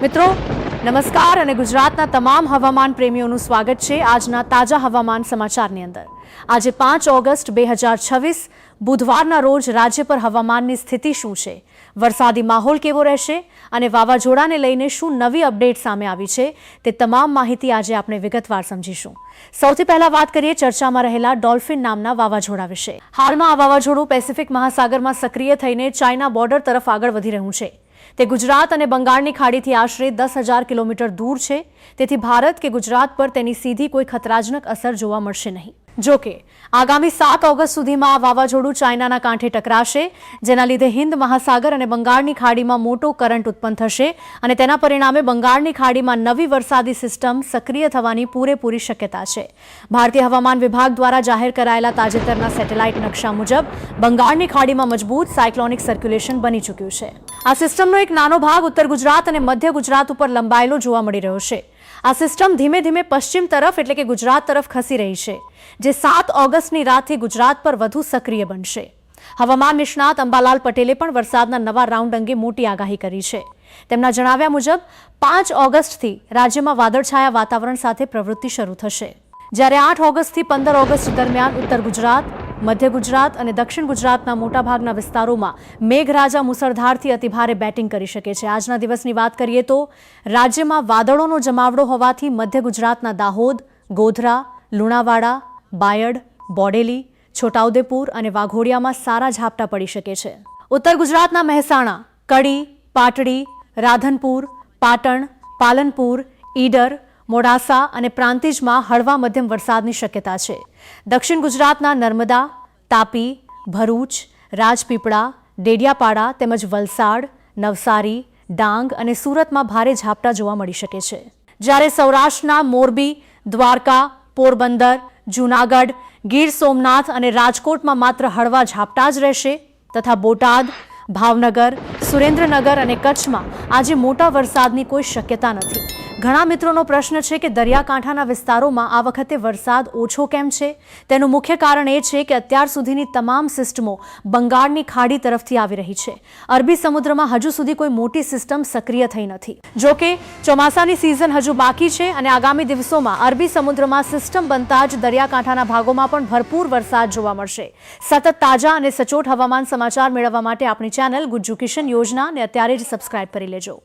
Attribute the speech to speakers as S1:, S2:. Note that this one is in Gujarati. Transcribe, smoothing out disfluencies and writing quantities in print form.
S1: મિત્રો નમસ્કાર અને ગુજરાતના તમામ હવામાન પ્રેમીઓનું સ્વાગત છે આજના તાજા હવામાન સમાચારની અંદર। આજે 5 ઓગસ્ટ 2026 બુધવારના રોજ રાજ્ય પર હવામાનની સ્થિતિ શું છે, વરસાદી માહોલ કેવો રહેશે અને વાવાઝોડાને લઈને શું નવી અપડેટ સામે આવી છે તે તમામ માહિતી આજે આપણે વિગતવાર સમજીશું। સૌથી પહેલા વાત કરીએ ચર્ચામાં રહેલા ડોલ્ફિન નામના વાવાઝોડા વિશે। હાલમાં આ વાવાઝોડું પેસિફિક મહાસાગરમાં સક્રિય થઈને ચાઇના બોર્ડર તરફ આગળ વધી રહ્યું છે। તે ગુજરાત અને બંગાળની ખાડીથી આશરે 10,000 કિલોમીટર દૂર છે, તેથી ભારત કે ગુજરાત પર તેની સીધી કોઈ ખતરાજનક અસર જોવા મળશે નહીં। જો કે આગામી 7 ઓગસ્ટ સુધીમાં આ વાવાઝોડું ચાઇનાના કાંઠે ટકરાશે, જેના લીધે હિન્દ મહાસાગર અને બંગાળની ખાડીમાં મોટો કરંટ ઉત્પન્ન થશે અને તેના પરિણામે બંગાળની ખાડીમાં નવી વરસાદી સિસ્ટમ સક્રિય થવાની પૂરેપૂરી શક્યતા છે। ભારતીય હવામાન વિભાગ દ્વારા જાહેર કરાયેલા તાજેતરના સેટેલાઇટ નકશા મુજબ બંગાળની ખાડીમાં મજબૂત સાયક્લોનિક સર્ક્યુલેશન બની ચૂક્યું છે। આ સિસ્ટમનો એક નાનો ભાગ ઉત્તર ગુજરાત અને મધ્ય ગુજરાત ઉપર લંબાયેલો જોવા મળી રહ્યો છે। આ સિસ્ટમ ધીમે ધીમે પશ્ચિમ તરફ એટલે કે ગુજરાત તરફ ખસી રહી છે, જે 7 ઓગસ્ટની રાતથી ગુજરાત પર વધુ સક્રિય બનશે। હવામાન નિષ્ણાત અંબાલાલ પટેલે પણ વરસાદના નવા રાઉન્ડ અંગે મોટી આગાહી કરી છે। તેમના જણાવ્યા મુજબ 5 ઓગસ્ટથી રાજ્યમાં વાદળછાયા વાતાવરણ સાથે પ્રવૃત્તિ શરૂ થશે, જ્યારે 8 ઓગસ્ટથી 15 ઓગસ્ટ દરમિયાન ઉત્તર ગુજરાત, મધ્ય ગુજરાત અને દક્ષિણ ગુજરાતના મોટાભાગના વિસ્તારોમાં મેઘરાજા મુસળધારથી અતિભારે બેટિંગ કરી શકે છે। આજના દિવસની વાત કરીએ તો રાજ્યમાં વાદળોનો જમાવડો હોવાથી મધ્ય ગુજરાતના દાહોદ, ગોધરા, લુણાવાડા, બાયડ, બોડેલી, છોટાઉદેપુર અને વાઘોડિયામાં સારા ઝાપટા પડી શકે છે। ઉત્તર ગુજરાતના મહેસાણા, કડી, પાટડી, રાધનપુર, પાટણ, પાલનપુર, ઈડર, મોડાસા અને પ્રાંતિજમાં હળવા મધ્યમ વરસાદની શક્યતા છે। દક્ષિણ ગુજરાતના નર્મદા, તાપી, ભરૂચ, રાજપીપળા, ડેડિયાપાડા તેમજ વલસાડ, નવસારી, ડાંગ અને સુરતમાં ભારે ઝાપટા જોવા મળી શકે છે, જ્યારે સૌરાષ્ટ્રના મોરબી, દ્વારકા, પોરબંદર, જૂનાગઢ, ગીર સોમનાથ અને રાજકોટમાં માત્ર હળવા ઝાપટા જ રહેશે તથા બોટાદ, ભાવનગર, સુરેન્દ્રનગર અને કચ્છમાં આજે મોટા વરસાદની કોઈ શક્યતા નથી। ઘણા મિત્રોનો પ્રશ્ન છે કે દરિયાકાંઠાના વિસ્તારોમાં આ વખતે વરસાદ ઓછો કેમ છે? તેનું મુખ્ય કારણ એ છે કે અત્યાર સુધીની તમામ સિસ્ટમો બંગાળની ખાડી તરફથી આવી રહી છે। અરબી સમુદ્રમાં હજુ સુધી કોઈ મોટી સિસ્ટમ સક્રિય થઈ નથી। જો કે ચોમાસાની સિઝન હજુ બાકી છે અને આગામી દિવસોમાં અરબી સમુદ્રમાં સિસ્ટમ બનતા જ દરિયાકાંઠાના ભાગોમાં પણ ભરપૂર વરસાદ જોવા મળશે। સતત તાજા અને સચોટ હવામાન સમાચાર મેળવવા માટે આપણી ચેનલ ગુજ્જુ કિશન યોજનાને અત્યારે જ સબસ્ક્રાઇબ કરી લેજો।